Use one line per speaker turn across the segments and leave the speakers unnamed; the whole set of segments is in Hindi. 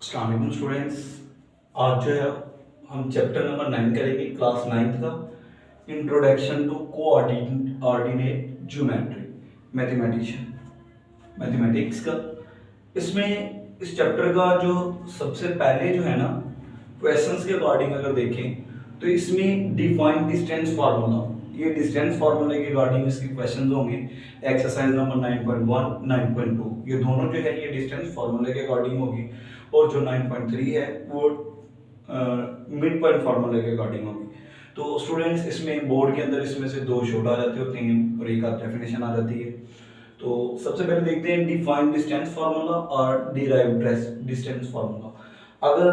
अस्सलाम वालेकुम स्टूडेंट्स। आज जो है हम चैप्टर नंबर 9 करेंगे, क्लास 9th का introduction to coordinate geometry, mathematics का। इसमें इस चैप्टर का जो सबसे पहले जो है ना, क्वेश्चंस के अकॉर्डिंग अगर देखें तो इसमें डिफाइन डिस्टेंस फार्मूला, ये डिस्टेंस फार्मूले के अकॉर्डिंग इसके क्वेश्चंस होंगे। एक्सरसाइज नंबर 9.1 9.2 ये दोनों जो है ये डिस्टेंस फार्मूले के अकॉर्डिंग होगी, और जो 9.3 है वो मिड पॉइंट फार्मूले के अकॉर्डिंग होगी। तो स्टूडेंट्स इसमें बोर्ड के अंदर इसमें से दो शॉर्ट आ जाते होते हैं और एक आध डेफिनेशन आ जाती है। तो सबसे पहले देखते हैं डिफाइन डिस्टेंस फार्मूला और डिराइव डिस्टेंस फार्मूला। अगर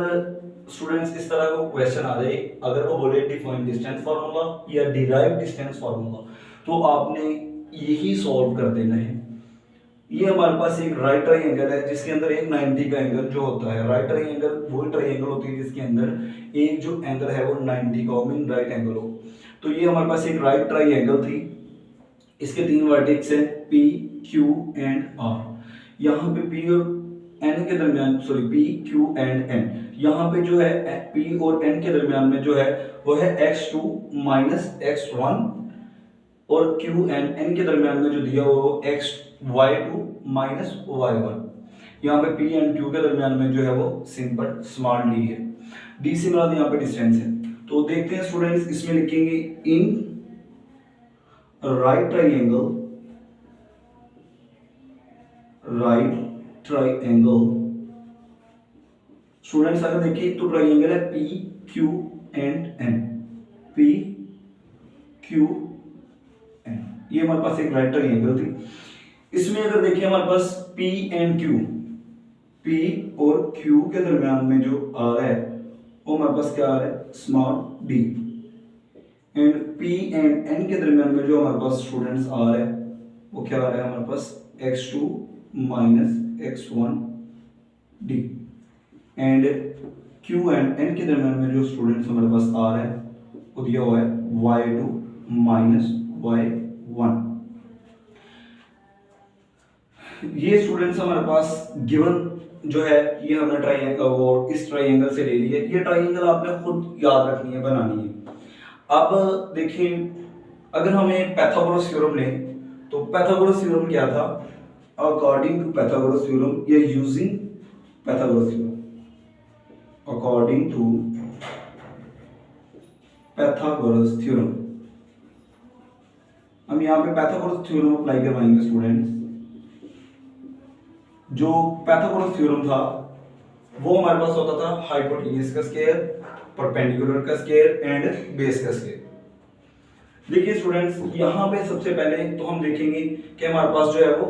स्टूडेंट्स इस तरह का क्वेश्चन आ जाए, अगर वो बोले डिफाइन डिस्टेंस फार्मूला या डिराइव डिस्टेंस फार्मूला, तो आपने यही सॉल्व कर देना है। ये हमारे पास एक राइट ट्राइंगल है जिसके अंदर एक 90 का एंगल जो होता है, राइट ट्राइंगल वही ट्राइंगल होती है जिसके अंदर एक जो एंगल है वो 90 का मीन राइट एंगल हो। तो ये हमारे पास एक राइट ट्राइंगल थी, इसके तीन वर्टेक्स हैं P, Q एंड R। यहाँ पे P और N के दरमियान, sorry P, Q and N, यहाँ पे जो है P और N के दरमियान में जो है वो है x2 माइनस x1, और Q एंड N के दरमियान में जो दिया वो y2 माइनस y1। यहाँ पे P एंड Q के दरमियान में जो है वो सिंपल स्मॉल d है, d से मिला यहाँ पे डिस्टेंस है। तो देखते हैं स्टूडेंट्स, इसमें लिखेंगे इन राइट ट्राइंगल। स्टूडेंट्स अगर देखिए तो ट्राइंगल है P, Q and N, P, Q, N, ये हमारे पास एक राइट ट्राइंगल थी। इसमें अगर देखिए हमारे पास P एंड Q, P और Q के दरमियान में जो आ रहा है वो हमारे पास क्या आ रहा है, small d, and P and N के दरमियान में जो हमारे पास स्टूडेंट्स आ रहा है वो क्या आ रहा है हमारे पास x2 minus x1 d, and Q and N के दरमियान में जो स्टूडेंट्स हमारे पास आ रहा है वो दिया हुआ है y2 माइनस y1। ये स्टूडेंट्स हमारे पास गिवन जो है ये हमने ट्राइंगल वो इस ट्राइंगल से ले लिया। ये ट्राइंगल आपने खुद याद रखनी है, बनानी है। अब देखिए अगर हमें पाइथागोरस थ्योरम लें तो पाइथागोरस थ्योरम क्या था, अकॉर्डिंग टू पाइथागोरस थ्योरम या using Pythagoras theorem, according to Pythagoras theorem, हम यहाँ पे पाइथागोरस थ्योरम अप्लाई करवाएंगे स्टूडेंट्स। जो पाइथागोरस थ्योरम था वो हमारे पास होता था हाइपोटेन्यूज का स्क्वायर, परपेंडिकुलर का स्क्वायर एंड बेस का स्क्वायर। देखिए स्टूडेंट्स यहाँ पे सबसे पहले तो हम देखेंगे कि हमारे पास जो है वो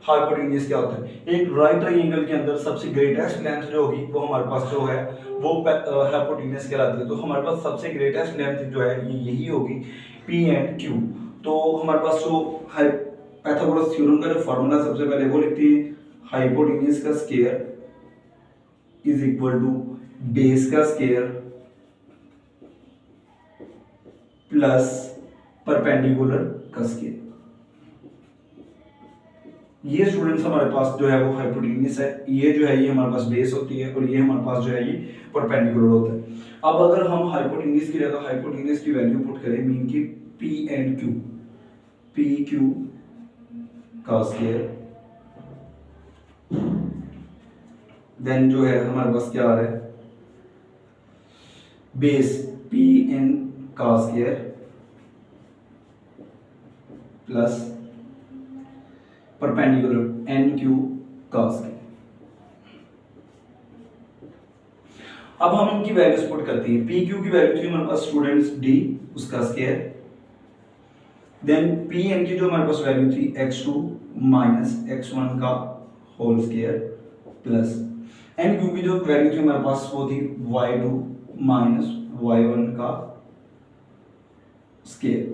हाइपोटेन्यूज क्या होता है। एक राइट ट्राइंगल के अंदर सबसे ग्रेटेस्ट लेंथ जो होगी वो हमारे पास जो है वो हाइपोटेन्यूज कहलाती है। तो हमारे पास सबसे ग्रेटेस्ट लेंथ जो है ये यही होगी P एंड Q। तो हमारे पास जो पाइथागोरस थ्योरम का जो फॉर्मूला सबसे पहले वो लिखते हैं, हाइपोटेन्यूज का square is equal to base का स्क्वायर प्लस परपेंडिकुलर का स्क्वायर। ये स्टूडेंट्स हमारे पास जो है वो हाइपोटेन्यूज है, ये जो है ये हमारे पास बेस होती है और ये हमारे पास जो है ये परपेंडिकुलर होता है। अब अगर हम हाइपोटेन्यूज की जगह हाइपोटेन्यूज की वैल्यू पुट करें, मीन की P एंड Q, PQ का स्क्वायर, देन जो है हमारे पास क्या आ रहा है, बेस PN का स्क्वायर प्लस परपेंडिकुलर NQ का स्क्वायर। अब हम इनकी वैल्यूज पुट करते हैं। PQ की वैल्यू थी हमारे पास स्टूडेंट्स D, उसका स्क्वायर, देन PN की जो हमारे पास वैल्यू थी x2 माइनस x1 का होल स्क्वायर प्लस NQ की जो वैल्यू थी हमारे पास वो थी y2 माइनस y1 का स्क्वायर।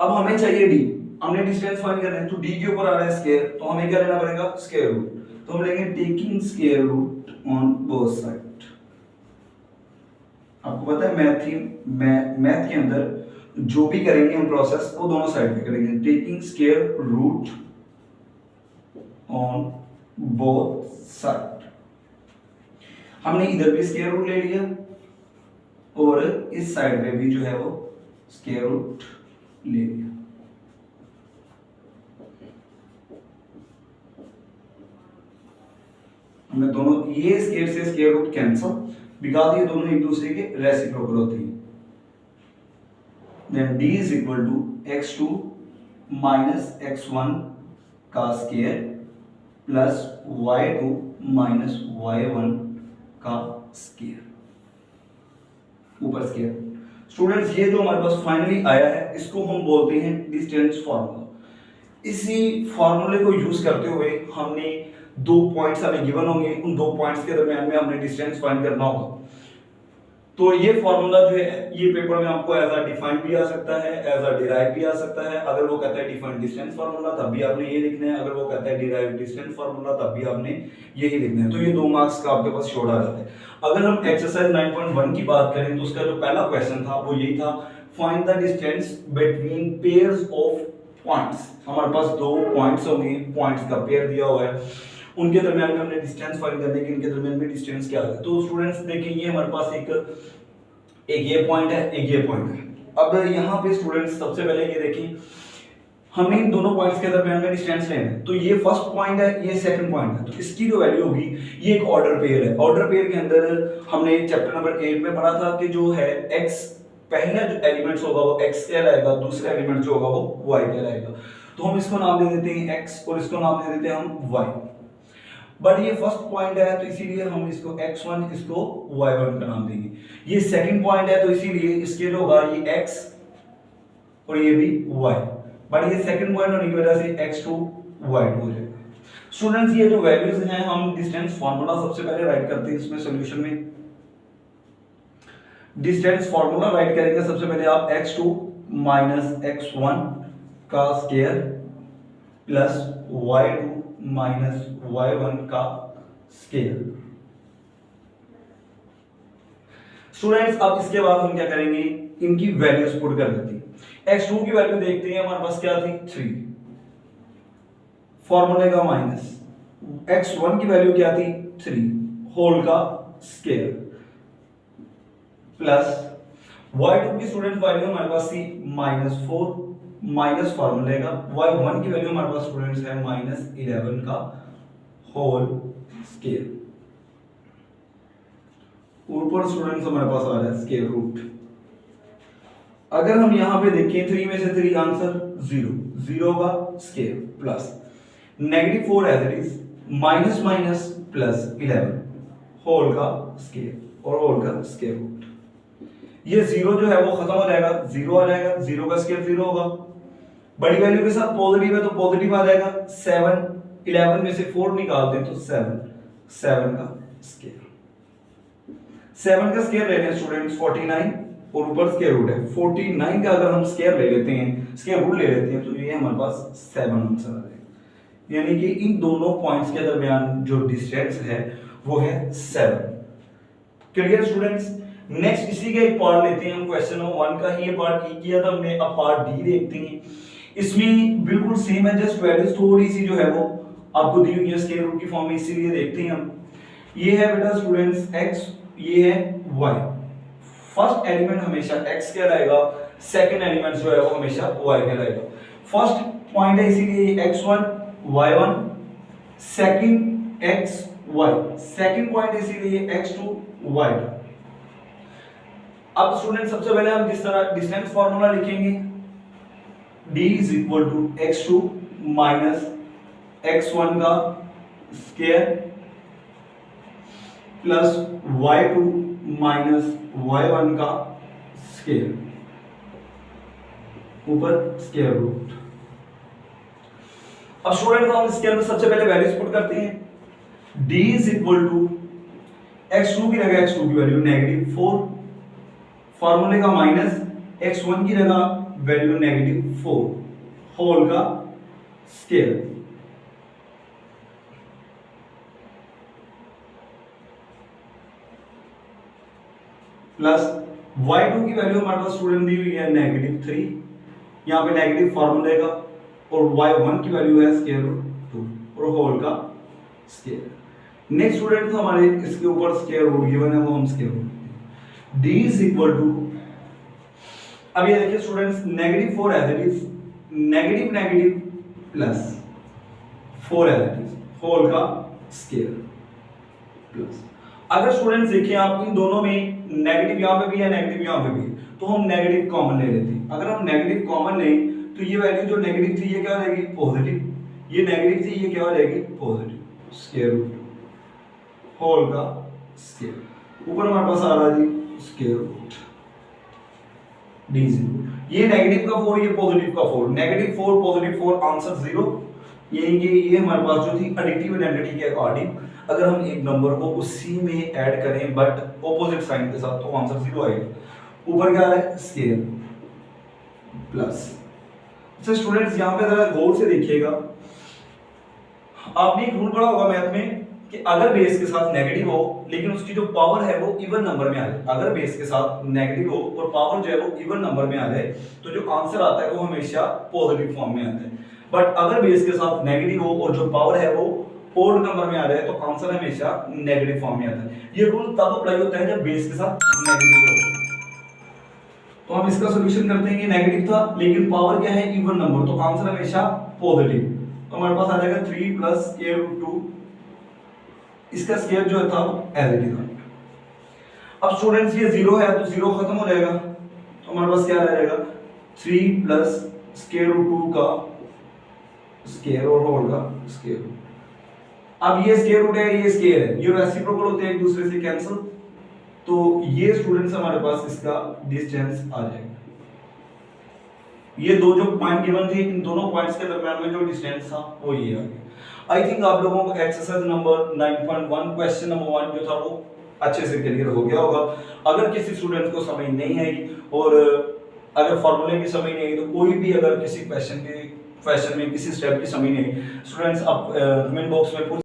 अब हमें चाहिए D, हमने डिस्टेंस फाइंड करना है, तो D के ऊपर आ रहा है स्क्वायर, तो हमें क्या लेना पड़ेगा, स्क्वायर रूट। तो हम लेंगे taking square root on both side. आपको पता है मैथ के अंदर जो भी करेंगे हम प्रोसेस वो दोनों साइड पे करेंगे, taking square root on both side. हमने इधर भी स्क्वायर रूट ले लिया और इस साइड पे भी जो है वो स्क्वायर रूट ले लिया। हमने दोनों ये स्क्वायर से स्क्वायर रूट कैंसिल, बिकॉज ये दोनों एक दूसरे के रेसिप्रोकल होते हैं। Then d is equal to x2 minus x1 का square plus y2 minus y1 का स्क्वायर, ऊपर स्क्वायर। स्टूडेंट्स ये जो हमारे पास फाइनली आया है इसको हम बोलते हैं डिस्टेंस फार्मूला। इसी फार्मूले को यूज करते हुए हमने दो पॉइंट्स हमें गिवन होंगे, उन दो पॉइंट्स के दरमियान में हमने डिस्टेंस फाइंड करना होगा। तो ये फार्मूला जो है ये पेपर में आपको एज अ डिफाइन भी आ सकता है, एज अ डिराइव भी आ सकता है। अगर वो कहता है डिफाइन डिस्टेंस फार्मूला तब भी आपने ये लिखना है, अगर वो कहता है डिराइव डिस्टेंस फार्मूला तब भी आपने यही लिखना है। तो ये 2 मार्क्स का आपके पास शॉर्ट आ जाता है। अगर हम एक्सरसाइज 9.1 की बात करें तो उसका जो पहला क्वेश्चन था वो यही था, find the distance between pairs of points. हमारे पास दो पॉइंट्स होंगे, पॉइंट्स का पेयर दिया हुआ है, उनके दरमियान में हमने डिस्टेंस फाइंड करने की, इनके दरमियान में डिस्टेंस क्या है। तो स्टूडेंट्स देखिए ये हमारे पास एक ये पॉइंट है, एक ये पॉइंट है। अब यहाँ पे स्टूडेंट्स सबसे पहले ये देखिए हमें इन दोनों पॉइंट्स के दरमियान में डिस्टेंस लेना है। तो ये फर्स्ट पॉइंट है, ये सेकंड पॉइंट है, तो इसकी जो वैल्यू होगी ये एक ऑर्डर पेयर है। ऑर्डर पेयर के अंदर हमने चैप्टर नंबर 8 में पढ़ा था कि जो है x पहला जो एलिमेंट्स होगा वो x कहलाएगा, दूसरा एलिमेंट जो होगा वो y कहलाएगा। तो हम इसको नाम दे देते हैं x और इसको नाम दे देते हैं हम y। बट ये फर्स्ट पॉइंट है तो इसीलिए हम इसको x1 इसको y1 का नाम देंगे। ये सेकंड पॉइंट है तो इसीलिए इसके जो होगा ये x और ये भी y। बट ये सेकंड पॉइंट होने की वजह से x2 y2 हो जाएगा। स्टूडेंट्स ये जो वैल्यूज हैं हम डिस्टेंस फार्मूला सबसे पहले राइट करते हैं इसमें सॉल्यूशन में। डिस्टेंस फार्मूला राइट करेंगे सबसे पहले आप x2 माइनस x1 का square plus y2 minus y1 का स्क्वायर। स्टूडेंट्स अब इसके बाद हम क्या करेंगे, इनकी वैल्यूज पुट कर देते हैं। x2 की वैल्यू देखते हैं, हमारे पास क्या थी 3, फॉर्मूले का माइनस, x1 की वैल्यू क्या थी 3 होल का स्क्वायर प्लस y2 की स्टूडेंट वैल्यू हमारे पास थी -4 माइनस फॉर्मूले का, y1 की वैल्यू हमारे पास स्टूडेंट्स है -11 का होल स्क्वायर। ऊपर स्टूडेंट्स हमारे पास आ रहा है स्क्वायर रूट। अगर हम यहां पे देखें 3 में से 3 आंसर 0 का square plus -4 as it is minus minus plus 11 whole का स्क्वायर और होल का स्क्वायर रूट। ये 0 जो है वो खत्म हो जाएगा, 0 आ जाएगा, 0 का स्क्वायर 0 होगा। बड़ी वैल्यू के साथ पॉजिटिव है तो पॉजिटिव आ जाएगा। 7 11 में से 4 निकाल दें तो 7 का स्क्वायर, 7 का स्क्वायर ले लें स्टूडेंट्स 49 और ऊपर स्क्वायर रूट है 49 का अगर हम स्क्वायर ले लेते हैं, स्क्वायर रूट ले लेते हैं तो ये हमारे पास 7 आंसर आ जाएगा। यानी कि इन दोनों पॉइंट्स के दरमियान जो डिस्टेंस है वो है 7। Clear students. नेक्स्ट इसी का एक पार्ट लेते हैं हम, क्वेश्चन नंबर 1 का ही ये पार्ट किया था हमने। अब पार्ट डी देखते हैं। इसमें बिल्कुल सेम है, जस्ट वैल्यूज थोड़ी सी जो है वो आपको दी हुई है स्क्वायर रूट की फॉर्म में, इसीलिए देखते हैं हम। ये है बेटा स्टूडेंट्स x, ये है y। फर्स्ट एलिमेंट हमेशा x कहलाएगा, सेकंड एलिमेंट जो है वो हमेशा y कहलाएगा। फर्स्ट पॉइंट है इसीलिए ये x1 y1, second x y, second point इसीलिए x2 y2। अब स्टूडेंट सबसे पहले हम जिस तरह डिस्टेंस फार्मूला लिखेंगे, d is equal to x2 minus x1 का square plus y2 minus y1 का स्क्वायर ऊपर स्क्वायर रूट। अब स्टूडेंट हम इसके अंदर सबसे पहले वैल्यूज पुट करते हैं। d is equal to x2 की जगह x2 की वैल्यू -4, फॉर्मूले का माइनस x1 की जगह वैल्यू -4 होल का स्क्वायर प्लस y2 की वैल्यू हमारे पास स्टूडेंट दी हुई है -3, यहां पे नेगेटिव फॉर्मूले का, और y1 की वैल्यू है स्क्वायर रूट 2 और होल का स्क्वायर। नेक्स्ट स्टूडेंट हमारे इसके ऊपर स्क्वायर रूट गिवन है, वो हम square root d is equal to, अब ये देखिए students negative 4 as it is, negative negative plus 4 as it is whole का स्क्वायर प्लस, अगर स्टूडेंट्स देखिए आप इन दोनों में नेगेटिव यहाँ पे भी है नेगेटिव यहाँ पे भी, तो हम नेगेटिव कॉमन ले लेते हैं। अगर हम नेगेटिव कॉमन लें तो ये वैल्यू जो नेगेटिव थी ये क्या हो जाएगी पॉजिटिव, ये नेगेटिव थी ये क्या हो जाएगी पॉजिटिव, स्क्वायर रूट होल का स्क्वायर, ऊपर हमारे पास आ रहा है जी स्क्वायर रूट डी जीरो, ये नेगेटिव का 4 ये पॉजिटिव का 4, नेगेटिव 4 पॉजिटिव 4 आंसर 0। ये हमारे पास जो थी एडिटिव आइडेंटिटी के अकॉर्डिंग अगर हम एक नंबर को उसी में ऐड करें बट ऑपोजिट साइन के साथ तो आंसर 0 आएगा। ऊपर क्या है स्क्वायर प्लस। अच्छा स्टूडेंट्स यहाँ पे जरा गौर से देखिएगा, आपने एक रूल पढ़ा होगा मैथ में कि अगर बेस के साथ नेगेटिव हो लेकिन उसकी जो पावर है वो इवन नंबर में आ जाए, अगर बेस के साथ नेगेटिव हो और पावर जो है वो इवन नंबर में आ जाए तो जो आंसर आता है वो हमेशा पॉजिटिव फॉर्म में आता है। बट अगर बेस के साथ नेगेटिव हो और जो पावर है वो ओड नंबर में आ जाए तो आंसर हमेशा नेगेटिव फॉर्म में आता है। ये रूल तब अप्लाई होता है जब बेस के साथ नेगेटिव हो। तो हम इसका सॉल्यूशन करते हैं कि नेगेटिव था लेकिन पावर क्या है इवन नंबर, तो आंसर हमेशा पॉजिटिव, तो हमारे पास आ जाएगा 3 प्लस स्क्वायर रूट 2, इसका स्क्वायर जो था एज इट इज था। अब स्टूडेंट्स ये 0 है तो 0 खत्म हो जाएगा, तो हमारे पास क्या रह जाएगा 3 प्लस स्क्वायर रूट 2 का स्क्वायर और होल का स्क्वायर। अब ये स्क्वायर रूट है ये स्क्वायर है, ये रेसिप्रोकल होते हैं एक दूसरे से कैंसिल, तो ये स्टूडेंट्स हमारे पास इसका डिस्टेंस आ जाएगा। ये दो जो पॉइंट गिवन थे इन दोनों पॉइंट्स के दरमियान में जो डिस्टेंस था वो ये आ गया। आई थिंक आप लोगों को एक्सरसाइज नंबर 9.1 क्वेश्चन नंबर 1 जो था वो अच्छे से क्लियर हो गया होगा। अगर किसी स्टूडेंट को समझ नहीं आएगी और अगर फॉर्मूले की समझ नहीं आई तो कोई भी अगर किसी क्वेश्चन में किसी स्टेप की समझ नहीं आई स्टूडेंट्स आप कमेंट बॉक्स में पूछ